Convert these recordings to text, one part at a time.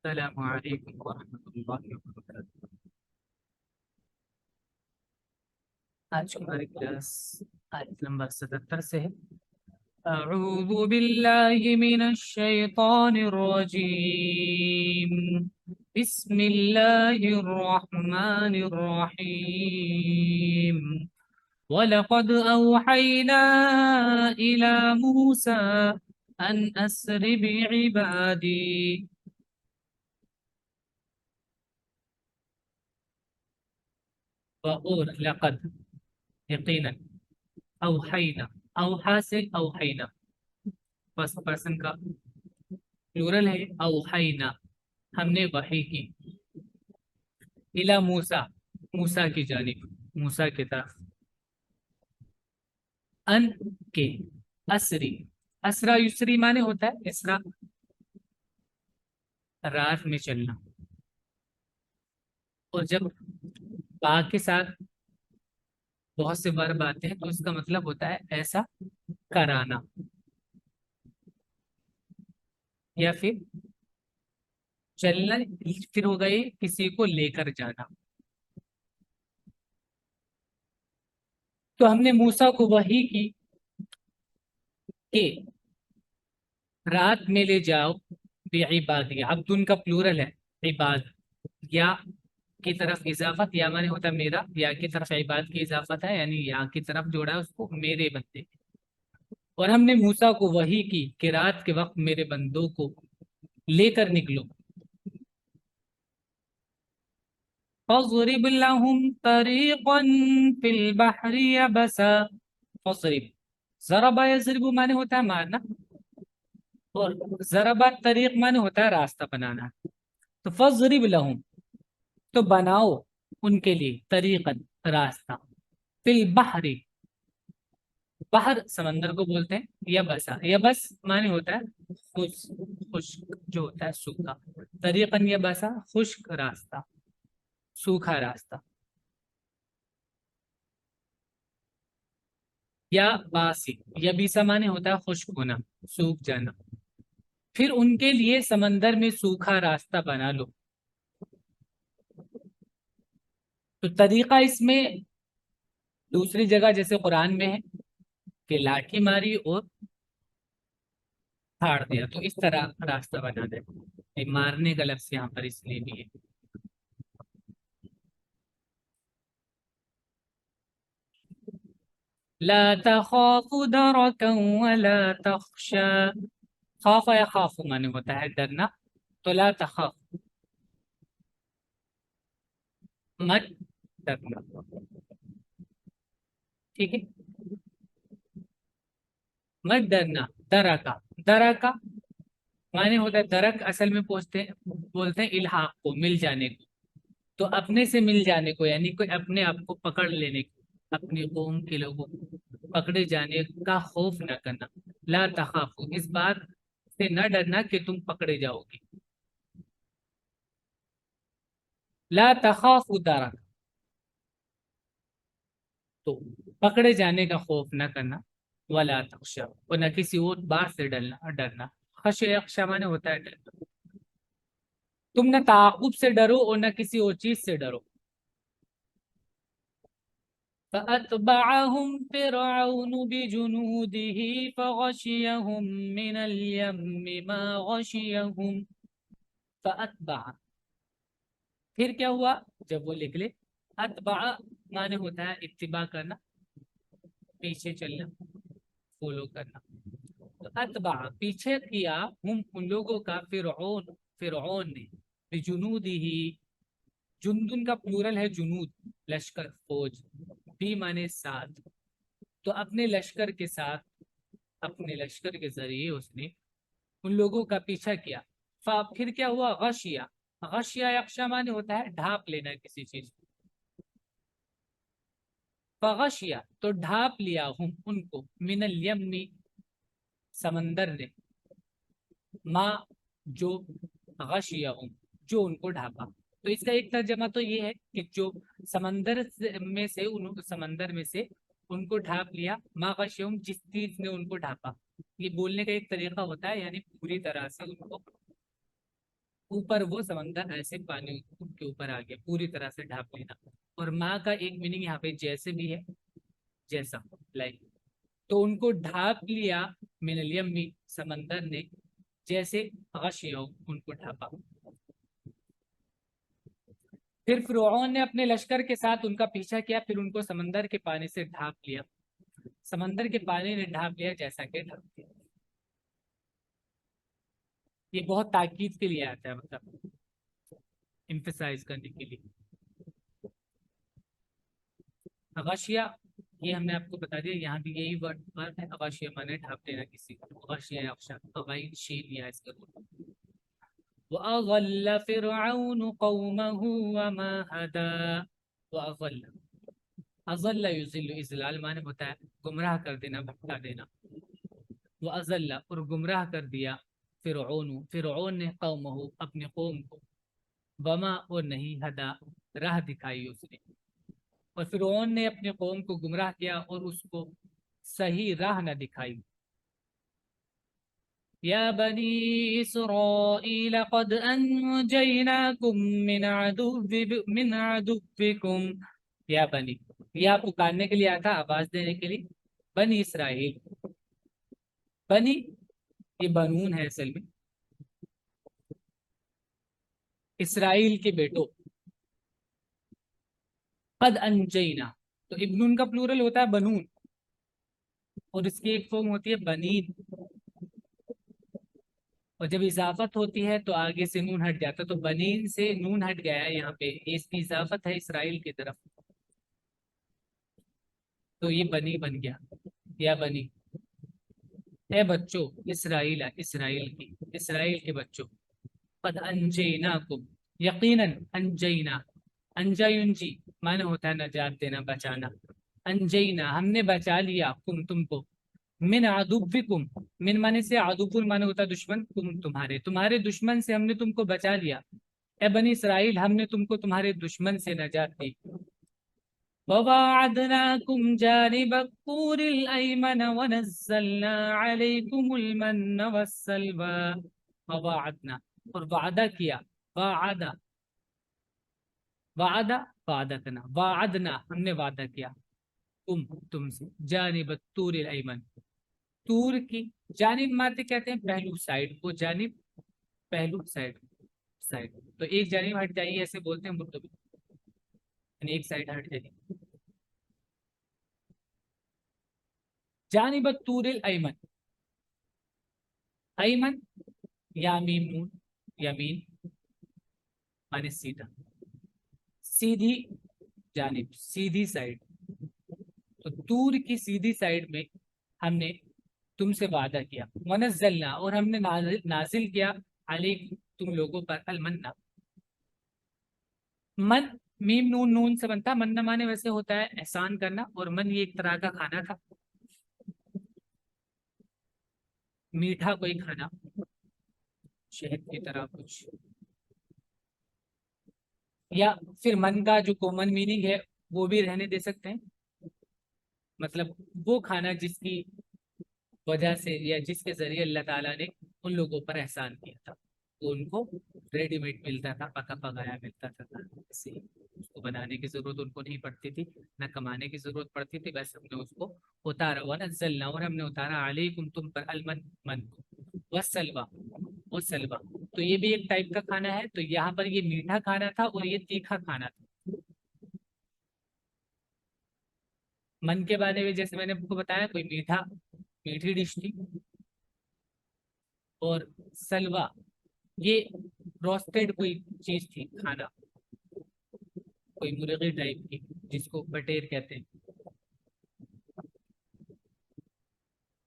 السلام علیکم ورحمۃ اللہ وبرکاتہ۔ آج ہماری کلاس آیت نمبر 77 سے ہے۔ اعوذ باللہ من الشیطان الرجیم، بسم اللہ الرحمن الرحیم۔ وَلَقَدْ أَوْحَيْنَا إِلَى مُوسَىٰ أَنْ أَسْرِ بِعِبَادِي اور لقد یقینا اوحینا، اوحا سے اوحینا فرسٹ پرسن کا پلورل ہے۔ اوحینا ہم نے وحی کی، الی موسیٰ موسیٰ کی جانب، موسیٰ کی طرف، ان کے اسری، اسرا یسری معنی ہوتا ہے اسرا رات میں چلنا، اور جب با کے ساتھ بہت سے ورب آتے ہیں تو اس کا مطلب ہوتا ہے ایسا کرانا، یا پھر چلنا، پھر ہو گئی کسی کو لے کر جانا۔ تو ہم نے موسیٰ کو وحی کی کہ رات میں لے جاؤ بعبادی، عبد ان کا پلورل ہے، عباد، یا کی طرف اضافت، یا معنی ہوتا ہے میرا، یا کی طرف عباد کی اضافت ہے، یعنی یا کی طرف جوڑا ہے اس کو، میرے بندے۔ اور ہم نے موسیٰ کو وحی کی کہ رات کے وقت میرے بندوں کو لے کر نکلو۔ فَاضْرِبْ لَهُمْ طَرِيقًا فِي الْبَحْرِ يَبَسًا، فَاضْرِبْ، ضرب یضرب معنی ہوتا ہے مارنا، اور ضربہ طریق معنی ہوتا ہے راستہ بنانا۔ تو فَاضْرِبْ لَهُمْ، تو بناؤ ان کے لیے، طریقاً راستہ، فی البحر، بحر سمندر کو بولتے ہیں، یبسا، یبس معنی ہوتا ہے خشک جو ہوتا ہے سوکھا، طریقاً یبسا خشک راستہ، سوکھا راستہ، یا باسی، یبیسا معنی ہوتا ہے خشک ہونا، سوکھ جانا، پھر ان کے لیے سمندر میں سوکھا راستہ بنا لو۔ تو طریقہ اس میں دوسری جگہ جیسے قرآن میں ہے کہ لاٹھی ماری اور پھاڑ دیا، تو اس طرح راستہ بنا دے، مارنے کا لفظ یہاں پر اس لیے بھی ہے۔ لا تخاف درکا ولا تخشا، خوف یا خوف معنی ہوتا ہے ڈرنا، تو لا تخاف مت ڈرنا، ٹھیک ہے، مت ڈرنا، درکا، درکا معنی ہوتا ہے درک، اصل میں بولتے ہیں الحاق کو، مل جانے کو، تو اپنے سے مل جانے کو، یعنی کوئی اپنے آپ کو پکڑ لینے کو، اپنی قوم کے لوگوں کو پکڑے جانے کا خوف نہ کرنا۔ لا تخاف، اس بات سے نہ ڈرنا کہ تم پکڑے جاؤ گے۔ لا تخاف درک، تو پکڑے جانے کا خوف نہ کرنا، ولا تخشا، اور نہ کسی اور بات سے ڈرنا، خش یخشا معنی ہوتا ہے ڈرنا، تم نہ تعاقب سے ڈرو اور نہ کسی اور چیز سے ڈرو۔ فَأَتْبَعَهُمْ فِرْعَوْنُ بِجُنُودِهِ فَغَشِيَهُمْ مِنَ الْيَمِّ مَا غَشِيَهُمْ۔ فَأَتْبَعَ، پھر کیا ہوا جب وہ نکلے، اتبع معنی ہوتا ہے اتباع کرنا، پیچھے چلنا، فالو کرنا، تو اتبع پیچھے کیا، ہم ان لوگوں کا، فرعون نے، بجنودہ، جندن کا پلورل ہے جنود، لشکر، فوج، بھی مانے ساتھ، تو اپنے لشکر کے ساتھ، اپنے لشکر کے ذریعے اس نے ان لوگوں کا پیچھا کیا۔ پھر کیا ہوا، غشیا، غشیا یخشا معنی ہوتا ہے ڈھانپ لینا کسی چیز کو، فغشیا تو ڈھانپ لیا، ہم ان کو، من الیم سمندر نے، ما جو، غشیہم جو ان کو ڈھانپا۔ تو اس کا ایک ترجمہ تو یہ ہے کہ جو سمندر میں سے ان کو ڈھانپ لیا، ما غشیہم جس چیز نے ان کو ڈھانپا، یہ بولنے کا ایک طریقہ ہوتا ہے، یعنی پوری طرح سے ان کو اوپر وہ سمندر ایسے پانی کے اوپر آ گیا، پوری طرح سے ڈھانپ لینا. اور ماں کا ایک میننگ یہاں پہ جیسے بھی ہے، جیسا، لائک. تو ان کو ڈھانپ لیا من الیمی، سمندر نے، جیسے غشیہم، ان کو ڈھانپا. پھر فرعون نے اپنے لشکر کے ساتھ ان کا پیچھا کیا، پھر ان کو سمندر کے پانی سے ڈھانپ لیا. سمندر کے پانی نے ڈھانپ لیا جیسا کہ ڈھانپ لیا. یہ بہت تاکید کے لیے آتا ہے، مطلب امفسائز کرنے کے لیے. غشیہ، یہ ہم نے آپ کو بتا دیا، یہاں بھی یہی ورڈ ہے. غشیہ مانے ڈھانپ دینا کسی کو، غشیہ یغشا، غین شین یا اس کا. وَأَضَلَّ فِرْعَوْنُ قَوْمَهُ وَمَا هَدَى. وَأَضَلَّ، اضل یضل، اضلال مانے ہوتا ہے گمراہ کر دینا، بھٹکا دینا. وَأَضَلَّ، اور گمراہ کر دیا، فرعون، فرعون نے، قومہ، اپنے قوم کو، وما، اور نہیں، ہدا، راہ دکھائی اس نے. اور فرعون نے اپنے قوم کو گمراہ کیا اور اس کو صحیح راہ نہ دکھائی. یا بنی اسرائیل قد انجیناکم من عدوکم. یا بنی، یا پکارنے کے لیے آتا، آواز دینے کے لیے. بنی اسرائیل، بنی یہ بنون ہے اصل میں، اسرائیل کے بیٹوں. قد انجینا، تو ابن کا پلورل ہوتا ہے بنون، اور اس کی ایک فارم ہوتی ہے بنین. اور جب اضافت ہوتی ہے تو آگے سے نون ہٹ جاتا ہے، تو بنین سے نون ہٹ گیا ہے یہاں پہ، اس کی اضافت ہے اسرائیل کی طرف، تو یہ بنی بن گیا. یا بنی، اے بچوں، اسرائیل، اسرائیل کی، اسرائیل کے بچوں. قد انجیناکم، یقیناً، انجینا، انجا ینجی معنی ہوتا ہے نجات دینا، بچانا. انجینا، ہم نے بچا لیا، تم کو، من عدوکم، من معنی سے عدو معنی ہوتا ہے دشمن، تمہارے، تمہارے دشمن سے ہم نے تم کو بچا لیا. اے بنی اسرائیل، ہم نے تم کو تمہارے دشمن سے نجات دی. وواعدناکم جانب الطور الایمن ونزلنا علیکم المن والسلوى. وواعدنا، اور وعدہ کیا، وعدہ، وعدہ، وعدہ کرنا، وعدنا، ہم نے وعدہ کیا، تم سے، جانب الطور الایمن، طور کی جانب ماتے کہتے ہیں پہلو، سائڈ کو، جانب پہلو، سائڈ، سائڈ. تو ایک جانب ہٹ جائیے ایسے بولتے ہیں مرتبہ، یعنی ایک سائڈ ہٹ جائیے. جانب الطور الایمن، ایمن یا میم نون، یمین مانے سیدھا، سیدھی جانب، سیدھی سائڈ. تو طور کی سیدھی سائڈ میں ہم نے تم سے وعدہ کیا. ونزلنا، اور ہم نے نازل کیا، علیکم، تم لوگوں پر، المنا، من، میم نون نون سے بنتا. من مانے ویسے ہوتا ہے احسان کرنا، اور من یہ ایک طرح کا کھانا تھا، میٹھا کوئی کھانا، شہد کی طرح کچھ. یا پھر من کا جو کامن میننگ ہے وہ بھی رہنے دے سکتے ہیں، مطلب وہ کھانا جس کی وجہ سے یا جس کے ذریعے اللہ تعالیٰ نے ان لوگوں پر احسان کیا تھا. تو ان کو ریڈی میڈ ملتا تھا، پکا پکایا ملتا تھا، اس کو بنانے کی ضرورت ان کو نہیں پڑتی تھی، نہ کمانے کی ضرورت پڑتی تھی، بس ہم نے اس کو اتارا. ونزلنا، اور ہم نے اتارا، علیکم، تم پر، المن، من کو، والسلوى، والسلوى. تو یہ بھی ایک ٹائپ کا کھانا ہے. تو یہاں پر یہ میٹھا کھانا تھا اور یہ تیکھا کھانا تھا. من کے بارے میں جیسے میں نے آپ کو بتایا، کوئی میٹھا، میٹھی ڈش تھی. اور سلوا، یہ روسٹیڈ کوئی چیز تھی، کھانا، کوئی مرغی ٹائپ کی جس کو بٹیر کہتے ہیں.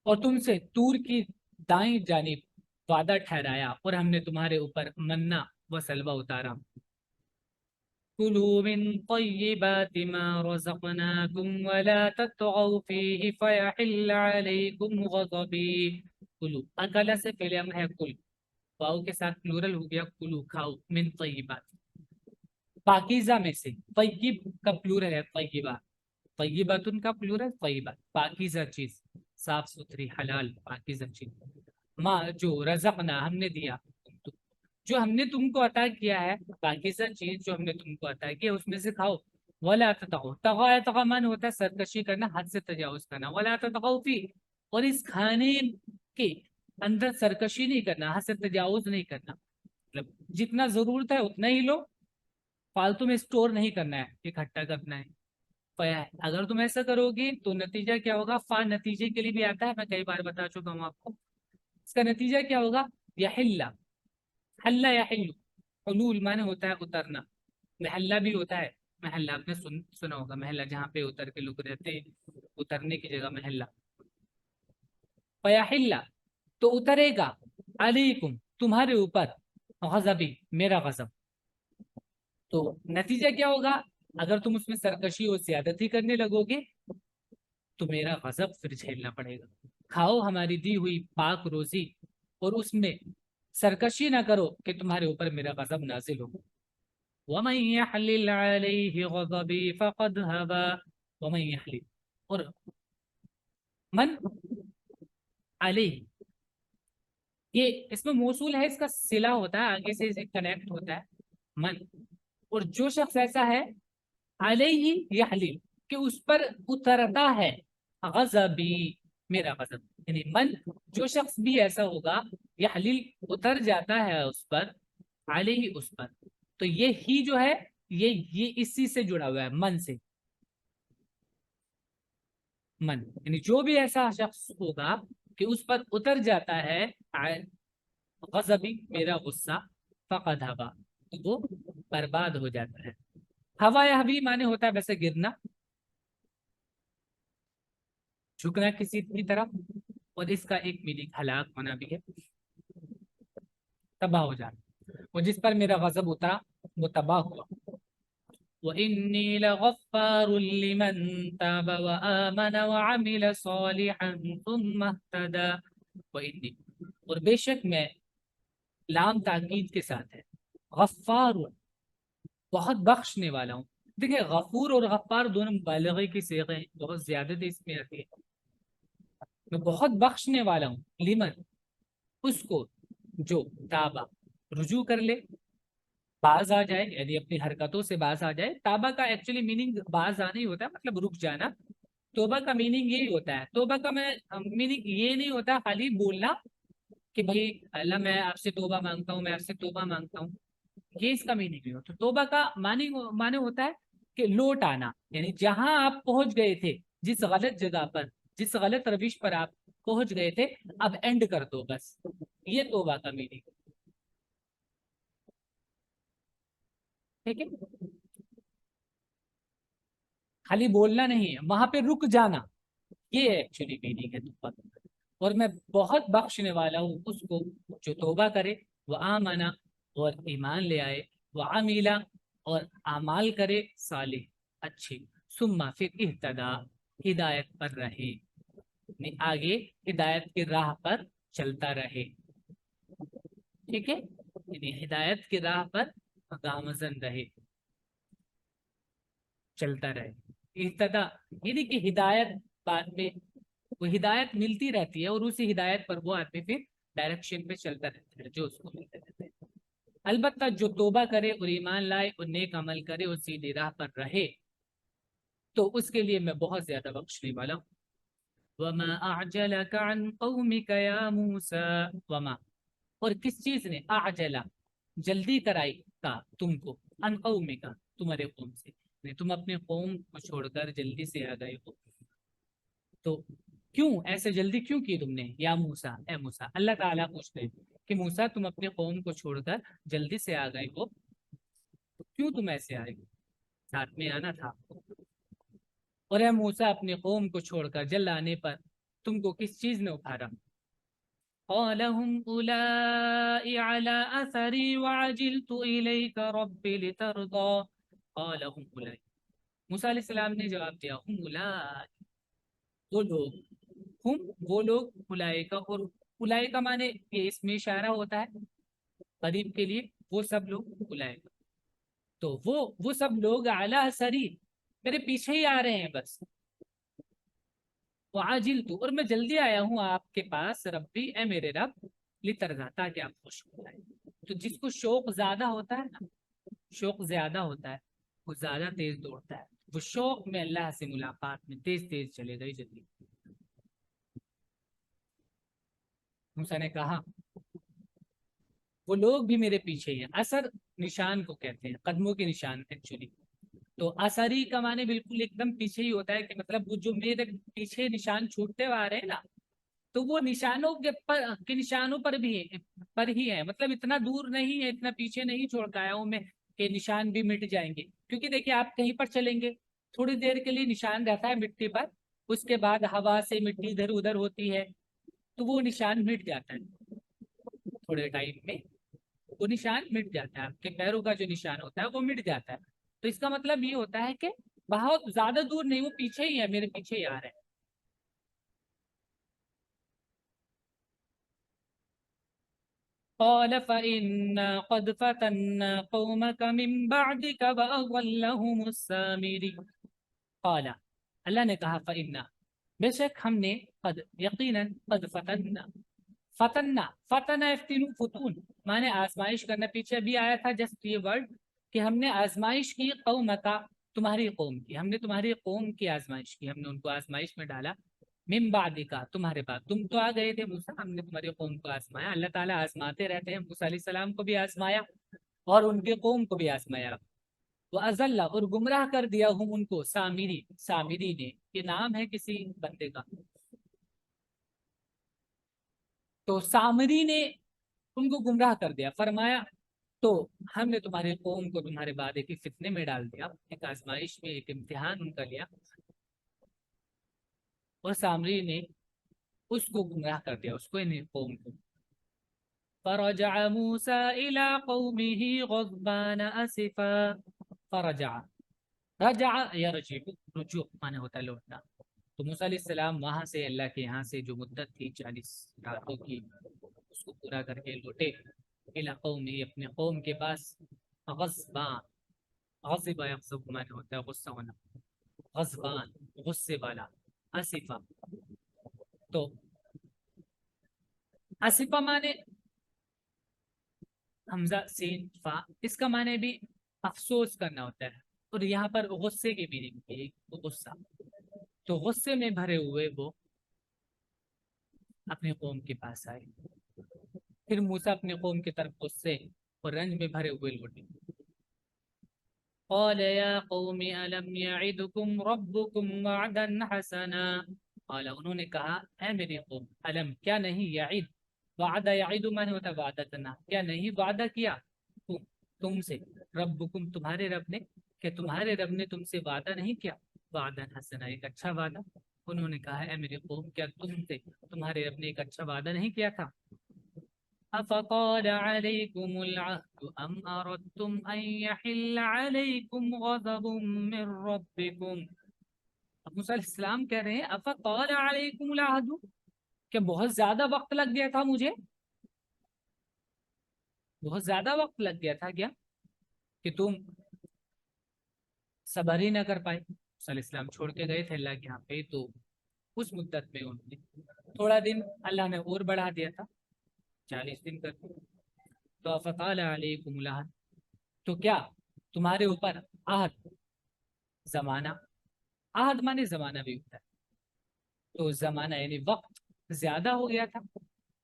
اور تم سے طور کی دائیں جانب وعدہ ٹھہرایا، اور ہم نے تمہارے اوپر منا و سلوا اتارا. كلوا من طيبات ما رزقناكم ولا تطغوا فيه فيحل عليكم غضبي. کلو، اکلا سے پہلے ہم ہے کل، واؤ کے ساتھ پلورل ہو گیا، کلو، کھاؤ، من طیبات، پاکیزہ میں سے. طیب کا پلورل ہے طیبہ، طیبات کا پلورل طیبہ، پاکیزہ چیز، صاف ستھری، حلال، پاکیزہ چیز. ماں جو رزقنا، ہم نے دیا، جو ہم نے تم کو عطا کیا ہے، باقی سب چیز جو ہم نے تم کو عطا کیا اس میں سے کھاؤ. ولا تطغوا، طغى من ہوتا ہے سرکشی کرنا، حد سے تجاوز کرنا. ولا تطغوا فی، اور اس کھانے کے اندر سرکشی نہیں کرنا، حد سے تجاوز نہیں کرنا. مطلب جتنا ضرورت ہے اتنا ہی لو، فالتو میں اسٹور نہیں کرنا ہے، اکٹھا کرنا ہے. اگر تم ایسا کرو گی تو نتیجہ کیا ہوگا؟ فا نتیجے کے لیے بھی آتا ہے، میں کئی بار بتا چکا ہوں آپ کو. اس کا نتیجہ کیا ہوگا؟ یحل، حل یحل، حلول معنی ہوتا ہے اترنا. محلہ بھی ہوتا ہے، محلہ آپ نے سنا ہوگا، محلہ جہاں پہ اتر کے لوگ رہتے ہیں، اترنے کی جگہ محلہ. فیحل، تو اترے گا، علیکم تمہارے اوپر، غضبی میرا غضب. تو نتیجہ کیا ہوگا؟ اگر تم اس میں سرکشی اور زیادتی کرنے لگو گے تو میرا غضب پھر جھیلنا پڑے گا. کھاؤ ہماری دی ہوئی پاک روزی اور اس میں سرکشی نہ کرو کہ تمہارے اوپر میرا غضب نازل ہو. وَمَن يَحْلِلْ عَلَيْهِ غَضَبِي فَقَدْ هَبَى. وَمَن يَحْلِلْ، اور من علیہ، یہ اس میں موصول ہے، اس کا صلہ ہوتا ہے، آگے سے اسے کنیکٹ ہوتا ہے. من، اور جو شخص ایسا ہے، علیہ یحلل، کہ اس پر اترتا ہے، غضبی میرا غضب. یعنی من، جو شخص بھی ایسا ہوگا، یحلل اتر جاتا ہے اس پر، علیہ اس پر. تو یہ ہی جو ہے یہ اسی سے جڑا ہوا ہے، من سے. من یعنی جو بھی ایسا شخص ہوگا کہ اس پر اتر جاتا ہے غضبی میرا غصہ، فقد ہوا، تو وہ برباد ہو جاتا ہے. ہوا یا حبی معنی ہوتا ہے ویسے گرنا، جھکنا کسی کی طرف، اور اس کا ایک میننگ ہلاک ہونا بھی ہے، تباہ ہو جانا. اور جس پر میرا غضب اترا وہ تباہ ہوا. وَإِنِّي لَغَفَّارٌ لِمَن تَابَ وَآمَنَ وَعَمِلَ صَالِحًا ثُمَّ اهْتَدَى. وَإِنِّي، اور بے شک میں، لام تاکید کے ساتھ ہے، غفار، بہت بخشنے والا ہوں. دیکھیں غفور اور غفار دونوں مبالغے کی صیغے ہیں، بہت زیادہ اس میں آتی ہے. میں بہت بخشنے والا ہوں، لمن، اس کو جو تابا رجوع کر لے، باز آ جائے، یعنی اپنی حرکتوں سے باز آ جائے. تابا کا ایکچولی میننگ باز آنا ہی ہوتا ہے، مطلب رک جانا. توبہ کا میننگ یہی ہوتا ہے. توبہ کا میں میننگ یہ نہیں ہوتا خالی بولنا کہ بھائی اللہ میں آپ سے توبہ مانگتا ہوں، میں آپ سے توبہ مانگتا ہوں، یہ اس کا میننگ نہیں ہوتا. توبہ کا معنی ہوتا ہے کہ لوٹ آنا، یعنی جہاں آپ پہنچ گئے تھے، جس غلط جگہ پر، جس غلط روش پر آپ پہنچ گئے تھے، اب اینڈ کر دو بس. یہ توبہ کا میننگ. ٹھیک ہے، خالی بولنا نہیں ہے، وہاں پہ رک جانا، یہ ایکچولی میننگ ہے توبہ کا. اور میں بہت بخشنے والا ہوں اس کو جو توبہ کرے، وہ آمنا، اور ایمان لے آئے، وہ عمیلا، اور اعمال کرے صالح اچھے، ثم پھر اہتدا، ہدایت پر رہے، یعنی آگے ہدایت کی راہ پر چلتا رہے. ٹھیک ہے، یعنی ہدایت کی راہ پر گامزن رہے، چلتا رہے. اہتدا یعنی کہ ہدایت، بعد میں وہ ہدایت ملتی رہتی ہے، اور اسی ہدایت پر وہ آدمی پھر ڈائریکشن پہ چلتا رہتا ہے جو اس کو ملتے رہتے ہیں. البتہ جو توبہ کرے اور ایمان لائے اور نیک عمل کرے اور سیدھی راہ پر رہے تو اس کے لیے میں بہت زیادہ بخشنے والا ہوں. وما اعجلك عن قومك يا موسى. وما، اور کس چیز نے، اعجلا جلدی کرائی کا تم کو، عن قومك تمہارے قوم سے، یعنی تم اپنے قوم کو چھوڑ کر جلدی سے آ گئے ہو. تو کیوں ایسے جلدی کیوں کی تم نے، یا موسیٰ، اے موسیٰ. اللہ تعالیٰ پوچھتے ہیں کہ موسیٰ تم اپنے قوم کو چھوڑ کر جلدی سے آ گئے ہو، تو کیوں تم ایسے آئے ہو، ساتھ میں آنا تھا. اور اے موسیٰ اپنے قوم کو چھوڑ کر جلد آنے پر تم کو کس چیز نے اتارا؟ قال هم أولئك على أثري وعجلت إليك رب لترضى. قال هم أولئك، موسیٰ علیہ السلام نے جواب دیا، هم أولئك، وہ لوگ، ہم وہ لوگ، اولئک، اور اولئک مانے یہ اس میں اشارہ ہوتا ہے قریب کے لیے، وہ سب لوگ اولئک. تو وہ سب لوگ اعلیٰ سری میرے پیچھے ہی آ رہے ہیں بس. وعاجلت، اور میں جلدی آیا ہوں آپ کے پاس، ربی اے میرے رب، لترضا تاکہ آپ خوش ہو جائیں. تو جس کو شوق زیادہ ہوتا ہے نا، شوق زیادہ ہوتا ہے، وہ زیادہ تیز دوڑتا ہے، وہ شوق میں اللہ سے ملاقات میں تیز تیز چلے گئی جلدی۔ موسیٰ نے کہا وہ لوگ بھی میرے پیچھے ہی ہیں۔ اثر نشان کو کہتے ہیں، قدموں کے نشان ایکچولی۔ تو اثری کا معنی بالکل ایک دم پیچھے ہی ہوتا ہے، کہ مطلب وہ جو میرے پیچھے نشان چھوٹتے ہوئے آ رہے ہیں نا، تو وہ نشانوں کے نشانوں پر ہی ہے، مطلب اتنا دور نہیں ہے، اتنا پیچھے نہیں چھوڑ کے آیا ہوں میں کہ نشان بھی مٹ جائیں گے۔ کیونکہ دیکھیے آپ کہیں پر چلیں گے، تھوڑی دیر کے لیے نشان رہتا ہے مٹی پر، اس کے بعد ہوا سے مٹی ادھر ادھر ہوتی ہے تو وہ نشان مٹ جاتا ہے، تھوڑے ٹائم میں وہ نشان مٹ جاتا ہے، آپ کے پیروں کا جو نشان ہوتا ہے وہ مٹ جاتا ہے۔ تو اس کا مطلب یہ ہوتا ہے کہ بہت زیادہ دور نہیں، وہ پیچھے ہی ہے، میرے پیچھے ہی آ رہے ہیں۔ قال فإنا قد فتنا قومك من بعدك وأضلهم السامري۔ قال، اللہ نے کہا فإنا، بے شک ہم نے، قد یقیناً، قد فتنا، فتنا یفتنو فتون مانے آزمائش کرنا، پیچھے بھی آیا تھا جسٹ یہ ورڈ کہ ہم نے آزمائش کی، قوم کا، تمہاری قوم کی، ہم نے تمہاری قوم کی آزمائش کی، ہم نے ان کو آزمائش میں ڈالا، من بعد کا، تمہارے بعد، تم تو آ گئے تھے موسیٰ، ہم نے تمہاری قوم کو آزمایا۔ اللہ تعالیٰ آزماتے رہتے ہیں، موسیٰ علیہ السلام کو بھی آزمایا اور ان کے قوم کو بھی آزمایا۔ وَأَضَلَّ، اور گمراہ کر دیا ہوں ان کو، سامری نے، یہ نام ہے کسی بندے کا، تو سامری نے ان کو گمراہ کر دیا، فرمایا تو ہم نے تمہاری قوم کو تمہارے بعد ایک فتنے میں ڈال دیا، ایک آزمائش میں، ایک امتحان ان کا لیا، اور سامری نے اس کو گمراہ کر دیا، اس کو، انہیں قوم کو۔ فرجع موسیٰ الى قومه غضبان اسفا، فرجع، رجع یرجع، رجوع مانے ہوتا ہے لوٹنا۔ تو موسیٰ علیہ السلام وہاں سے، اللہ کے یہاں سے جو مدت تھی 40 راتوں کی، اس کو پورا کر کے لوٹے، الى قومه، اپنے قوم کے پاس، غضبان، غضب یغضب مانے ہوتا ہے غصہ ہونا، غضبان غصے والا، اسفا، تو اسفا مانے حمزہ سین فا، اس کا معنی بھی افسوس کرنا ہوتا ہے، اور یہاں پر غصے کی میننگ بھی غصہ، تو غصے میں بھرے ہوئے وہ اپنے قوم کے پاس آئے، پھر موسیٰ اپنے قوم کی طرف غصے اور رنج میں بھرے ہوئے لوٹے۔ قال یا قوم الم یعدکم ربکم وعدا حسنا، قال، انہوں نے کہا، اے میری قوم، الم کیا نہیں، یعد، وعدہ یعید مانے ہوتا ہے وعدہ کرنا، کیا نہیں وعدہ کیا تم سے، ربکم تمہارے رب نے، کہ تمہارے رب نے تم سے وعدہ نہیں کیا، وعدہ حسنا ایک اچھا وعدہ۔ انہوں نے کہا، اے میری قوم، کیا تم سے تمہارے رب نے ایک اچھا وعدہ نہیں کیا تھا؟ افطال علیکم العہد ام اردتم ان یحل علیکم غضب من ربکم۔ اب موسیٰ علیہ السلام کہہ رہے ہیں، افطال علیکم العہد، کہ بہت زیادہ وقت لگ گیا تھا مجھے، بہت زیادہ وقت لگ گیا تھا کیا، کہ تم صبر ہی نہ کر پائے؟ موسیٰ علیہ السلام چھوڑ کے گئے تھے اللہ کے یہاں پہ، تو اس مدت میں انہوں نے تھوڑا دن اللہ نے اور بڑھا دیا تھا، 40 دن کر دیا۔ تو افطال علیکم العہد، تو کیا تمہارے اوپر عہد، زمانہ، عہد مانے زمانہ بھی ہوتا ہے، تو زمانہ یعنی وقت زیادہ ہو گیا تھا،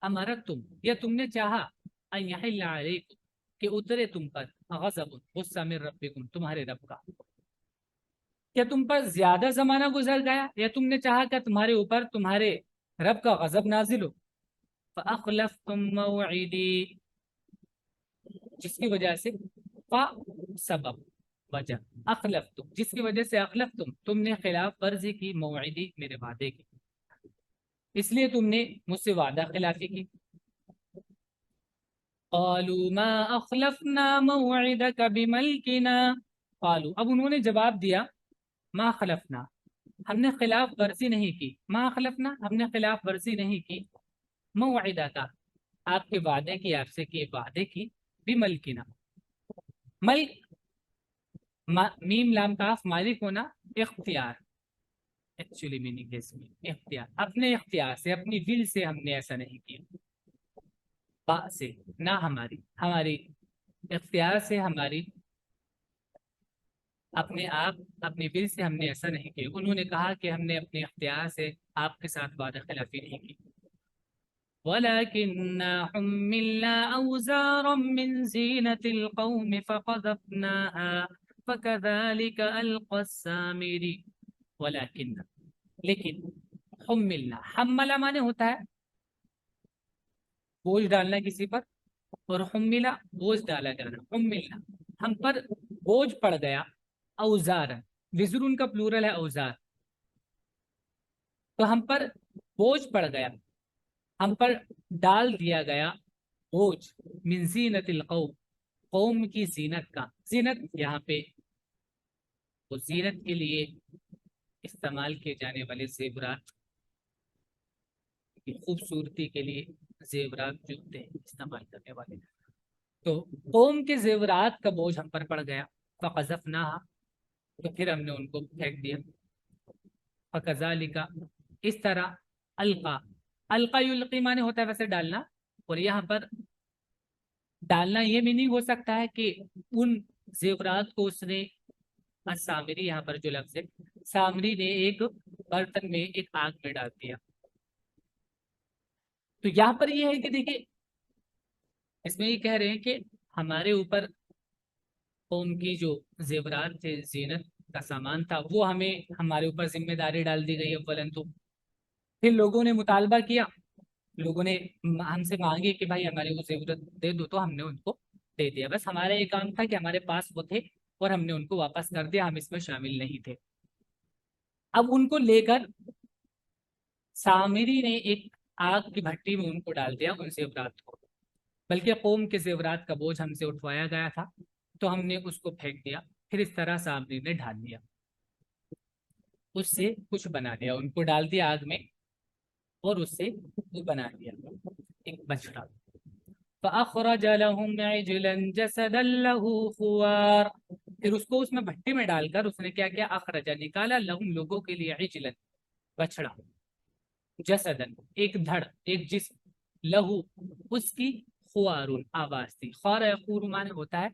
امرت تم، یا تم نے چاہا، ان یحل علیکم، کہ اترے تم پر، غضب غصہ، من ربکم تمہارے رب کا، کیا تم پر زیادہ زمانہ گزر گیا، یا تم نے چاہا کہ تمہارے اوپر تمہارے رب کا غضب نازل ہو؟ فاخلفتم موعدی، جس کی وجہ سے، فا سبب، وجہ، اخلفتم جس کی وجہ سے، اخلفتم تم نے خلاف ورزی کی، موعدی میرے وعدے کی، اس لیے تم نے مجھ سے وعدہ خلافی کی۔ قالوا ما اخلفنا موعدك بملكنا، قالوا، اب انہوں نے جواب دیا، ما خلفنا، ہم نے خلاف ورزی نہیں کی، ما خلفنا ہم نے خلاف ورزی نہیں کی، موعدہ کا، آپ کے وعدے کی، آپ سے کیے وعدے کی، بملکنا، ملک، میم لام کاف مالک ہونا، اختیار، ایکچولی میننگ اس میں اختیار، اپنے اختیار سے، اپنی ول سے ہم نے ایسا نہیں کیا۔ با سے، نہ ہماری، ہماری اختیار سے، ہماری اپنے آپ اپنے دل سے ہم نے ایسا نہیں کیا۔ انہوں نے کہا کہ ہم نے اپنے اختیار سے آپ کے ساتھ وعدہ خلافی نہیں کی۔ وَلَكِنَّا حُمِّلْنَا أَوْزَارًا مِّن زِينَةِ الْقَوْمِ فَقَذَفْنَاهَا فَكَذَلِكَ أَلْقَى السَّامِرِي۔ وَلَكِنَّا، لیکن، حُمِّلْنَا، حملہ مانے ہوتا ہے بوجھ ڈالنا کسی پر، اور حملہ بوجھ ڈالا جانا، حملنا ہم پر بوجھ پڑ گیا، اوزار، وزر ان کا پلورل ہے اوزار، تو ہم پر بوجھ پڑ گیا، ہم پر ڈال دیا گیا بوجھ، من زینت القوم، قوم کی زینت کا، زینت یہاں پہ وہ زینت کے لیے استعمال کیے جانے والے زیورات کی خوبصورتی کے لیے زیورات جو ہوتے ہیں استعمال کرنے والے، تو قوم کے زیورات کا بوجھ ہم پر پڑ گیا، فَقَذَفْنَاهَا، تو پھر ہم نے ان کو پھینک دیا، فَكَذَلِكَ، اس طرح، القا، القا یلقی مانے ہوتا ہے ویسے ڈالنا، اور یہاں پر ڈالنا یہ بھی نہیں ہو سکتا ہے کہ ان زیورات کو اس نے، سامری یہاں پر جو لفظ ہے، سامری نے ایک برتن میں، ایک آگ میں ڈال دیا، تو یہاں پر یہ ہے کہ دیکھیں اس میں یہ کہہ رہے ہیں کہ ہمارے اوپر قوم کی جو زیورات تھے، زینت کا سامان تھا، وہ ہمیں، ہمارے اوپر ذمہ داری ڈال دی گئی اولاً تو، پھر لوگوں نے مطالبہ کیا، لوگوں نے ہم سے مانگے کہ بھائی ہمارے کو زیورت دے دو، تو ہم نے ان کو دے دیا، بس ہمارا یہ کام تھا کہ ہمارے پاس وہ تھے اور ہم نے ان کو واپس کر دیا، ہم اس میں شامل نہیں تھے۔ اب ان کو لے کر سامری نے ایک آگ کی بھٹی میں ان کو ڈال دیا، ان زیورات کو، بلکہ قوم کے زیورات کا بوجھ ہم سے اٹھوایا گیا تھا تو ہم نے اس کو پھینک دیا، پھر اس طرح سامری نے ڈال دیا، اس سے کچھ بنا دیا، ان کو ڈال دیا آگ میں اور اس سے وہ بنا دیا ایک بچڑا، فَأَخْرَجَ لَهُمْ عِجْلًا جَسَدًا لَهُ خُوَارٌ، پھر اس کو اس میں بھٹی میں ڈال کر اس نے کیا کیا، اخرجا نکالا، لہم لوگوں کے لیے، عجلا بچڑا، جسدن ایک دھڑ، ایک جسم، لہو اس کی، خوار آواز تھی، خوار یخور مانے ہوتا ہے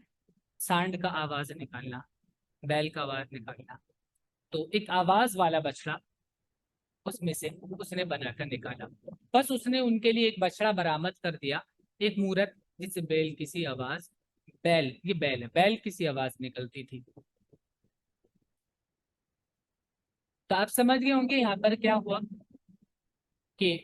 سانڈ کا آواز نکالنا، بیل کا آواز نکالنا، تو ایک آواز والا بچڑا اس میں سے اس نے بنا کر نکالا، بس اس نے ان کے لیے ایک بچڑا برآمد کر دیا، ایک مورت جس سے بیل کسی آواز، بیل یہ بیل ہے، بیل کسی آواز نکلتی تھی، تو آپ سمجھ گئے ہوں گے یہاں پر کیا ہوا کہ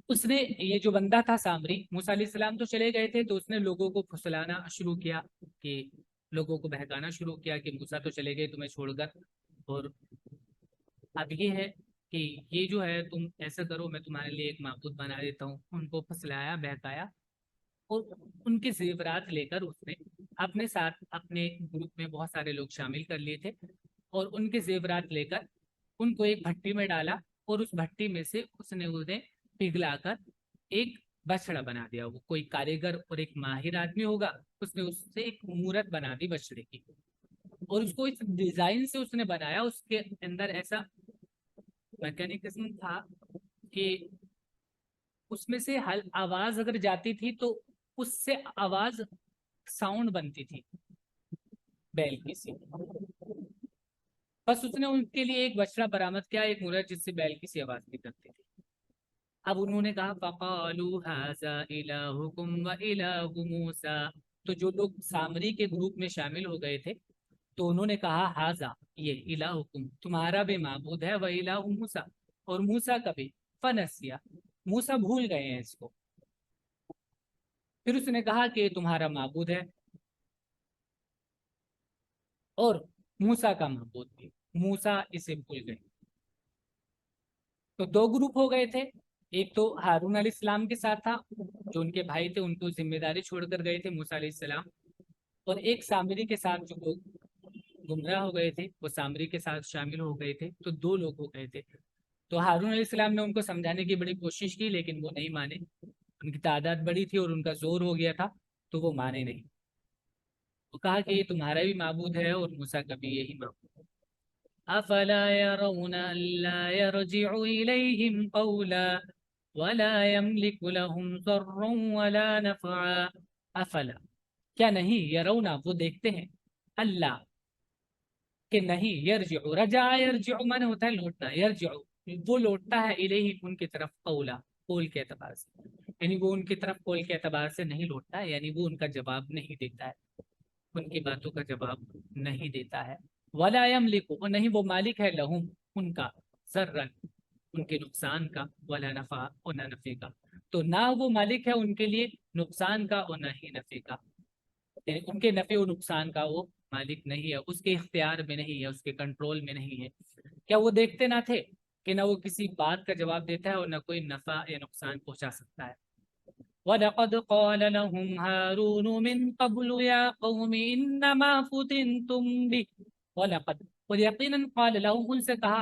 اس نے، یہ جو بندہ تھا سامری، موسیٰ علیہ السلام تو چلے گئے تھے، تو اس نے لوگوں کو پھسلانا شروع کیا، کہ لوگوں کو بہکانا شروع کیا کہ موسیٰ تو چلے گئے تمہیں چھوڑ کر، اور اب یہ ہے کہ یہ جو ہے تم ایسا کرو، میں تمہارے لیے ایک معبود بنا دیتا ہوں، ان کو پھسلایا، بہکایا، اور ان کے زیورات لے کر اس نے اپنے ساتھ، اپنے گروپ میں بہت سارے لوگ شامل کر لیے تھے، اور ان کے زیورات لے کر ان کو ایک بھٹی میں ڈالا، اور اس بھٹی میں سے اس نے انہیں پگھلا کر ایک بچڑا بنا دیا، وہ کوئی کاریگر اور ایک ماہر آدمی ہوگا، اس نے اس سے ایک مورت بنا دی بچڑے کی، اور اس کو اس ڈیزائن سے اس نے بنایا، اس کے اندر ایسا میکینکزم تھا کہ اس میں سے آواز اگر جاتی تھی تو اس سے آواز، ساؤنڈ بنتی تھی بیل کی سی، بس اس نے ان کے لیے ایک بچڑا برآمد کیا، ایک مورت جس سے بیل کی سی آواز نکلتی تھی۔ اب انہوں نے کہا فَقَالُوا هَذَا إِلَٰهُكُمْ وَإِلَٰهُ مُوسَىٰ، تو جو لوگ سامری کے گروپ میں شامل ہو گئے تھے تو انہوں نے کہا ہاذا، یہ، الہکم تمہارا بھی معبود ہے، وَإِلَٰهُ موسیٰ اور موسیٰ کا بھی، فَنَسِیَ موسیٰ بھول گئے ہیں اس کو، پھر اس نے کہا کہ تمہارا معبود ہے اور موسیٰ کا معبود بھی، موسیٰ اسے بھول گئے، تو دو گروپ ہو گئے تھے، ایک تو ہارون علیہ السلام کے ساتھ تھا، جو ان کے بھائی تھے، ان کو ذمہ داری چھوڑ کر گئے تھے موسیٰ علیہ السلام، اور ایک سامری کے ساتھ جو لوگ گمراہ ہو گئے تھے وہ سامری کے ساتھ شامل ہو گئے تھے، تو دو لوگ ہو گئے تھے، تو ہارون علیہ السلام نے ان کو سمجھانے کی بڑی کوشش کی لیکن وہ نہیں مانے، ان کی تعداد بڑی تھی اور ان کا زور ہو گیا تھا، تو وہ مانے نہیں، وہ کہا کہ یہ تمہارا بھی معبود ہے اور موسیٰ کا بھی یہی معبود ہے، افلا يرون الا يرجع اليهم قولا، ولا يملك لهم ضرا ولا نفعا افلا کیا نہیں یرونا وہ دیکھتے ہیں اللہ کہ نہیں یرجع رجع یرجع من ہوتا ہے لوٹنا یرجع وہ لوٹتا ہے الیہ ان کی طرف قولا قول کے اعتبار سے یعنی وہ ان کی طرف قول کے اعتبار سے نہیں لوٹتا ہے یعنی وہ ان کا جواب نہیں دیتا ہے ان کی باتوں کا جواب نہیں دیتا ہے ولا یملک اور نہیں وہ مالک ہے لہم ان کا ضرر ان کے نقصان کا ولا نفع اور نہ نفع کا تو نہ وہ مالک ہے ان کے لیے نقصان کا اور نہ ہی نفع کا یعنی ان کے نفع و نقصان کا وہ مالک نہیں ہے اس کے اختیار میں نہیں ہے اس کے کنٹرول میں نہیں ہے کیا وہ دیکھتے نہ تھے کہ نہ وہ کسی بات کا جواب دیتا ہے اور نہ کوئی نفع یا نقصان پہنچا سکتا ہے وَلَقَدْ قَالَ لَهُمْ هَارُونُ مِنْ قَبْلُ يَا قَوْمِ إِنَّمَا فُتِنْتُمْ بِهِ وَلَقَدْ اور یقیناً قال لهم ان سے کہا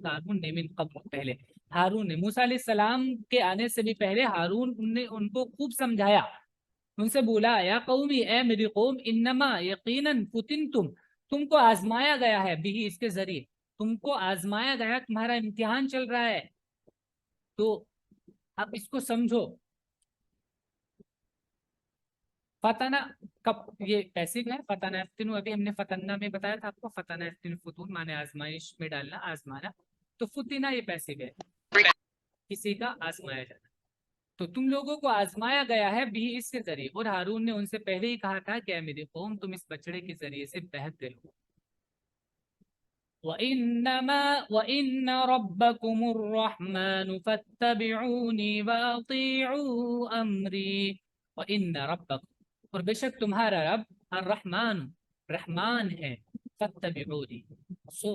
ہارون نے من قبل پہلے ہارون نے موسیٰ علیہ السلام کے آنے سے بھی پہلے ہارون نے ان کو خوب سمجھایا ان سے بولا یا قومی اے میری قوم انما یقیناً فتنتم تم کو آزمایا گیا ہے بھی اس کے ذریعے تم کو آزمایا گیا تمہارا امتحان چل رہا ہے تو اب اس کو سمجھو فتنہ کب یہ پیسو ہے فتنہ افتنو ابھی ہم نے فتنہ میں بتایا تھا آپ کو فتنہ افتنو فتون مانے آزمائش میں ڈالنا آزمانا تو فتنہ یہ پیسو ہے کسی کا آزمایا جانا تو تم لوگوں کو آزمایا گیا ہے بھی اس کے ذریعے اور ہارون نے ان سے پہلے ہی کہا تھا کہ اے میری قوم تم اس بچڑے کے ذریعے سے بہت گئے ہو وَإِنَّ رَبَّكُمُ الرَّحْمَنُ فَاتَّبِعُونِي وَأَطِيعُوا أَمْرِي وَإِنَّ رَبَّكُمْ اور بے شک تمہارا رب الرحمن رحمان ہے فَاتَّبِعُونِي سو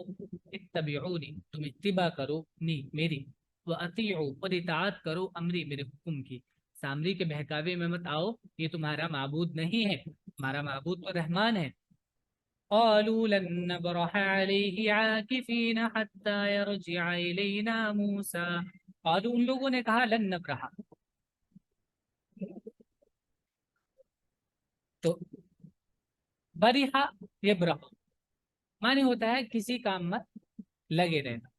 اتبعونی تم اتباع کرو نی میری وَأَطِيعُوا اور اطاعت کرو امری میرے حکم کی سامری کے بہکاوے میں مت آؤ یہ تمہارا معبود نہیں ہے ہمارا معبود تو رحمان ہے قالوا لن نبرح عليه عاكفين حتى يرجع إلينا موسى قالوا ان لوگوں نے کہا لن نبرح تو بریحا یبرح معنی ہوتا ہے کسی کام مت لگے رہنا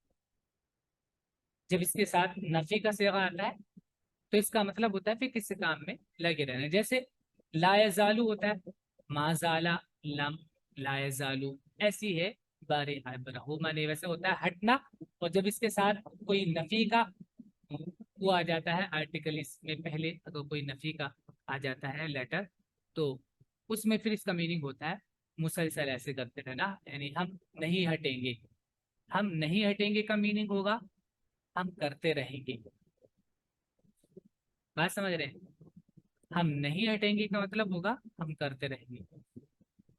جب اس کے ساتھ نفی کا صیغہ آتا ہے تو اس کا مطلب ہوتا ہے پھر کسی کام میں لگے رہنا جیسے لا یزالو ہوتا ہے ما زالا لم لا یزالو ایسی ہے بارحا برہو معنی ویسے ہوتا ہے ہٹنا اور جب اس کے ساتھ کوئی نفی کا وہ آ جاتا ہے آرٹیکل اس میں پہلے اگر کوئی نفی کا آ جاتا ہے لیٹر تو اس میں پھر اس کا میننگ ہوتا ہے مسلسل ایسے کرتے رہنا یعنی ہم نہیں ہٹیں گے ہم نہیں ہٹیں گے کا میننگ ہوگا ہم کرتے رہیں گے بات سمجھ رہے ہیں ہم نہیں ہٹیں گے کا مطلب ہوگا ہم کرتے رہیں گے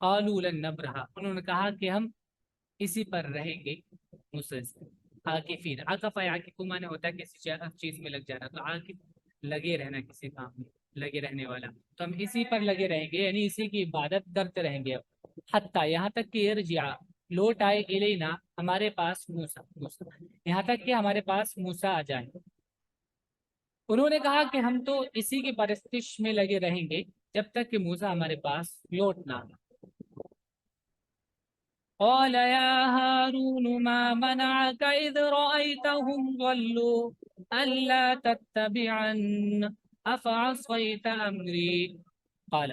قالوا لن نبرح انہوں نے کہا کہ ہم اسی پر رہیں گے مسلسل عاکفین عاکف عاکف معنی ہوتا ہے کسی چیز میں لگ جانا تو عاکف لگے رہنا کسی کام میں لگے رہنے والا تو ہم اسی پر لگے رہیں گے یعنی اسی کی عبادت کرتے رہیں گے حتیٰ یہاں تک کہ ارجع لوٹ آئے الینا ہمارے پاس موسیٰ یہاں تک کہ ہمارے پاس موسیٰ آ جائے انہوں نے کہا کہ ہم تو اسی کی پرستش میں لگے رہیں گے جب تک کہ موسیٰ ہمارے پاس لوٹ نہ آئے قال يا هارون ما منعك إذ رأيتهم ضلوا ألا تتبعن أفعصيت أمري قال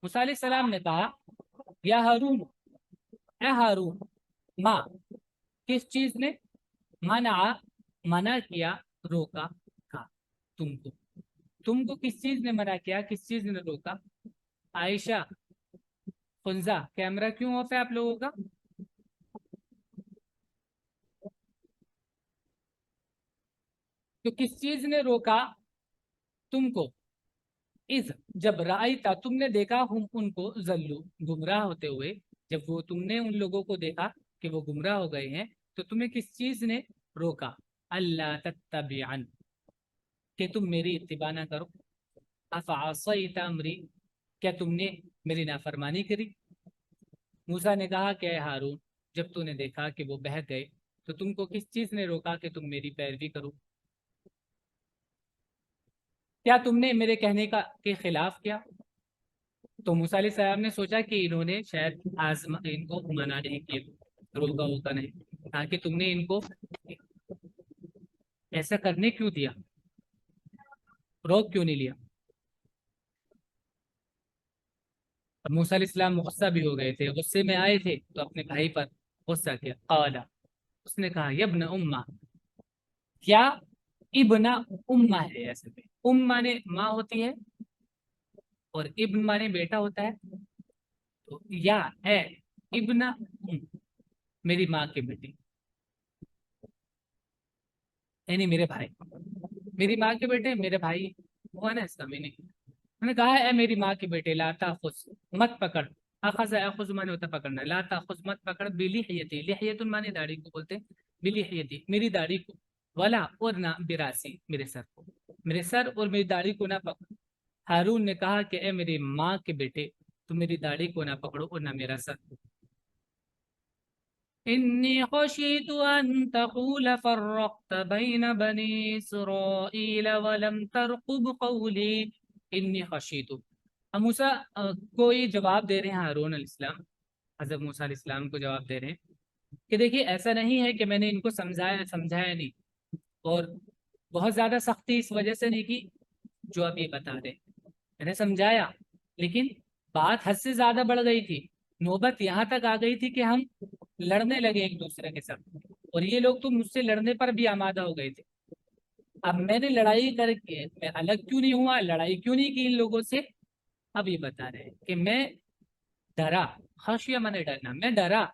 موسیٰ علیہ السلام نے کہا یا ہارون اے ہارون ما کس چیز نے منع کیا روکا کہا تم کو کس چیز نے منع کیا کس چیز نے روکا عائشہ خنزہ کیمرہ کیوں آف ہے آپ لوگوں کا تو کس چیز نے روکا تم کو اس جب رائتا تم نے دیکھا ہم ان کو ذلو گمراہ ہوتے ہوئے جب وہ تم نے ان لوگوں کو دیکھا کہ وہ گمراہ ہو گئے ہیں تو تمہیں کس چیز نے روکا اللہ تتبعن کہ تم میری اتباع نہ کرو افعصیت امری کیا تم نے میری نافرمانی کری موسیٰ نے کہا کہ اے ہارون جب تو نے دیکھا کہ وہ بہہ گئے تو تم کو کس چیز نے روکا کہ تم میری پیروی کرو کیا تم نے میرے کہنے کا کے خلاف کیا تو موسیٰ علیہ السلام نے سوچا کہ انہوں نے شاید ان کو منع نہیں کیا روکا ہوگا نہیں تاکہ تم نے ان کو ایسا کرنے کیوں دیا روک کیوں نہیں لیا؟ اب موسیٰ علیہ السلام غصہ بھی ہو گئے تھے، غصے میں آئے تھے تو اپنے بھائی پر غصہ کیا. قالا، اس نے کہا یبن امہ، کیا ابن امہ ہے ایسے میں، ام مانے ماں ہوتی ہے اور ابن مانے بیٹا ہوتا ہے. تو یا ہے ابن میری ماں کے بیٹے، یعنی میرے بھائی، میری ماں کے بیٹے میرے بھائی ہوا نا اس کا میننگ. انہوں نے کہا اے میری ماں کے بیٹے، لا تاخذ مت پکڑ، اخذ اخذ مانے ہوتا پکڑنا، لا تاخذ مت پکڑ، بلحیتی، لحیت مانے داڑھی کو بولتے ہیں، بلحیتی میری داڑھی کو، ولا اور نہ براسی میرے سر کو، میرے سر اور میری داڑھی کو نہ پکڑ. ہارون نے کہا کہ اے میری ماں کے بیٹے تم میری داڑھی کو نہ پکڑو اور نہ میرا سر. انی خشیت ان تقول فرقت بین بنی اسرائیل ولم ترقب قولی. انی خشیت، اب موسیٰ کو یہ جواب دے رہے ہیں، ہارون علیہ السلام حضرت موسیٰ علیہ السلام کو جواب دے رہے ہیں کہ دیکھیے ایسا نہیں ہے کہ میں نے ان کو سمجھایا نہیں، اور بہت زیادہ سختی اس وجہ سے نہیں کی جو اب یہ بتا رہے. میں نے سمجھایا لیکن بات حد سے زیادہ بڑھ گئی تھی، نوبت یہاں تک آ گئی تھی کہ ہم لڑنے لگے ایک دوسرے کے ساتھ، اور یہ لوگ تو مجھ سے لڑنے پر بھی آمادہ ہو گئے تھے. اب میں نے لڑائی کر کے میں الگ کیوں نہیں ہوا، لڑائی کیوں نہیں کی ان لوگوں سے. اب یہ بتا رہے ہیں کہ میں ڈرا، خشیہ میں نے ڈرنا، میں ڈرا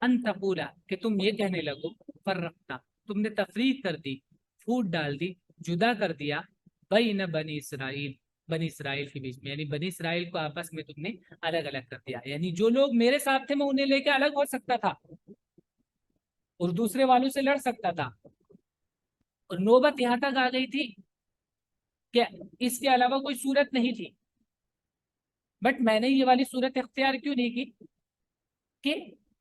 ان تقولا کہ تم یہ کہنے لگو، فرقتا تم نے تفریق کر دی، پھوٹ ڈال دی، جدا کر دیا، بین بنی اسرائیل بنی اسرائیل کے بیچ میں، یعنی بنی اسرائیل کو آپس میں تم نے الگ الگ کر دیا. یعنی جو لوگ میرے ساتھ تھے میں انہیں لے کے الگ ہو سکتا تھا اور دوسرے والوں سے لڑ سکتا تھا، اور نوبت یہاں تک آ گئی تھی کہ اس کے علاوہ کوئی صورت نہیں تھی. بٹ میں نے یہ والی صورت اختیار کیوں نہیں کی کہ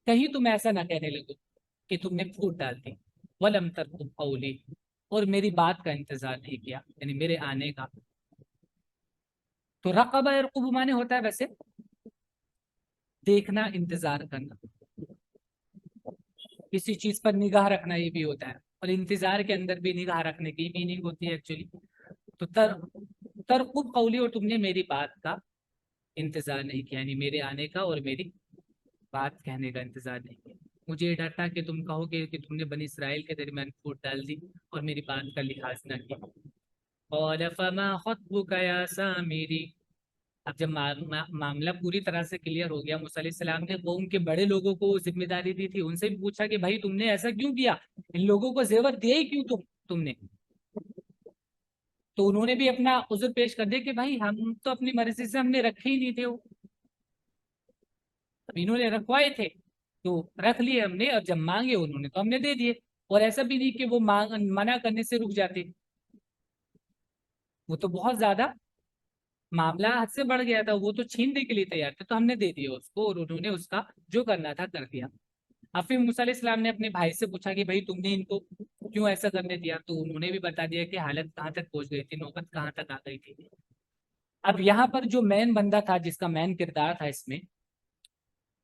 کہیں تم ایسا نہ کہنے لگو کہ تم نے پھوٹ ڈال دی، ولم ترقب قولی، اور میری بات کا انتظار نہیں کیا، یعنی میرے آنے کا. تو رقبہ یرقب مانے ہوتا ہے ویسے دیکھنا، انتظار کرنا، کسی چیز پر نگاہ رکھنا یہ بھی ہوتا ہے، اور انتظار کے اندر بھی نگاہ رکھنے کی میننگ ہوتی ہے ایکچولی. تو ترقب قولی، اور تم نے میری بات کا انتظار نہیں کیا، یعنی میرے آنے کا اور میری بات کہنے کا انتظار نہیں کیا. مجھے یہ ڈر تھا کہ تم کہو گے کہ تم نے بنی اسرائیل کے درمیان پھوٹ ڈال دی اور میری بات کا لحاظ نہ کیا. قال فما خطبك يا سامری. اب جب معاملہ پوری طرح سے کلیئر ہو گیا، موسیٰ علیہ السلام نے قوم کے بڑے لوگوں کو ذمہ داری دی تھی، ان سے بھی پوچھا کہ بھائی تم نے ایسا کیوں کیا، ان لوگوں کو زیور دیا ہی کیوں تم نے. تو انہوں نے بھی اپنا عذر پیش کر دیا کہ بھائی ہم تو اپنی مرضی سے ہم نے رکھے ہی نہیں تھے، وہ انہوں نے رکھوائے تھے تو رکھ لیے ہم نے، اور جب مانگے انہوں نے تو ہم نے دے دیے. اور ایسا بھی نہیں کہ وہ منع کرنے سے رک جاتے، وہ تو بہت زیادہ معاملہ حد سے بڑھ گیا تھا، وہ تو چھیننے کے لیے تیار تھے، تو ہم نے دے دیا اس کو، اور انہوں نے اس کا جو کرنا تھا کر دیا. اب پھر موسیٰ علیہ السلام نے اپنے بھائی سے پوچھا کہ بھائی تم نے ان کو کیوں ایسا کرنے دیا، تو انہوں نے بھی بتا دیا کہ حالت کہاں تک پہنچ گئی تھی، نوبت کہاں تک آ گئی تھی. اب یہاں پر جو مین بندہ تھا، جس کا مین کردار تھا اس میں،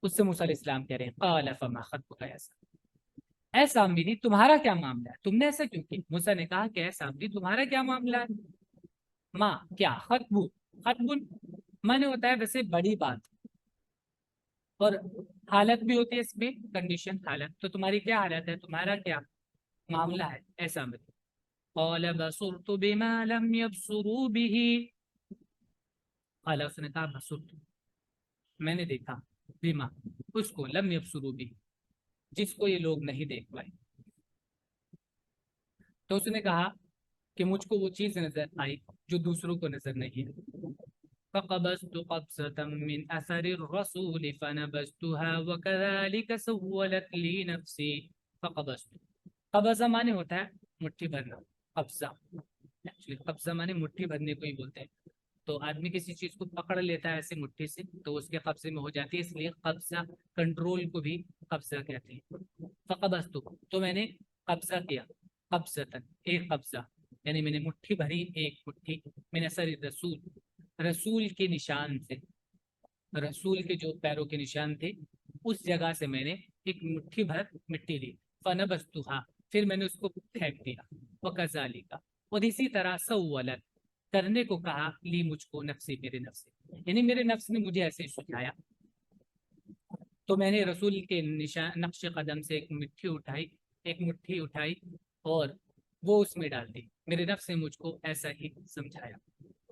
اس سے موسیٰ علیہ السلام کہہ رہے ہیں قال فما خطبک یا سامری، اے سامری تمہارا کیا معاملہ ہے، تم نے ایسا کیوں کیا. موسیٰ نے کہا کہ اے سامری تمہارا کیا معاملہ ہے. ماں کیا، خطب، خطب مانے ہوتا ہے ویسے بڑی بات، اور حالت بھی ہوتی ہے اس میں، کنڈیشن حالت. تو تمہاری کیا حالت ہے، تمہارا کیا معاملہ ہے ایسا میں. قال بصرت بما لم يبصروا به. قال اس نے کہا بصرت میں نے دیکھا، بما اس کو، لم يبصروا به جس کو یہ لوگ نہیں دیکھ پائے. تو اس نے کہا کہ مجھ کو وہ چیز نظر آئی جو دوسروں کو نظر نہیں ہے. فقبضت قبضة من أثر الرسول فنبذتها وكذلك سولت لي نفسي. فقبضت، قبضہ مانے ہوتا ہے مٹھی بھرنا، قبضہ قبضہ مانے مٹھی بھرنے کو ہی بولتے ہیں. تو آدمی کسی چیز کو پکڑ لیتا ہے ایسے مٹھی سے تو اس کے قبضے میں ہو جاتی ہے، اس لیے قبضہ کنٹرول کو بھی قبضہ کہتے ہیں. فقبضت تو میں نے قبضہ کیا، قبضۃ ایک قبضہ، یعنی میں نے مٹھی بھری ایک مٹھی، میں نے اثر رسول رسول کے نشان سے، رسول کے جو پیروں کے نشان تھے اس جگہ سے میں نے ایک مٹھی بھر مٹی لی. فنبذتها پھر میں نے اس کو پھینک دیا. وکذالک اور اسی طرح سولت کرنے کو کہا، لی مجھ کو نفسی میرے نفس سے، یعنی میرے نفس نے مجھے ایسے ہی سجھایا، تو میں نے رسول کے نقش قدم سے ایک مٹھی اٹھائی اور وہ اس میں ڈال دی، میرے نفس نے مجھ کو ایسا ہی سمجھایا۔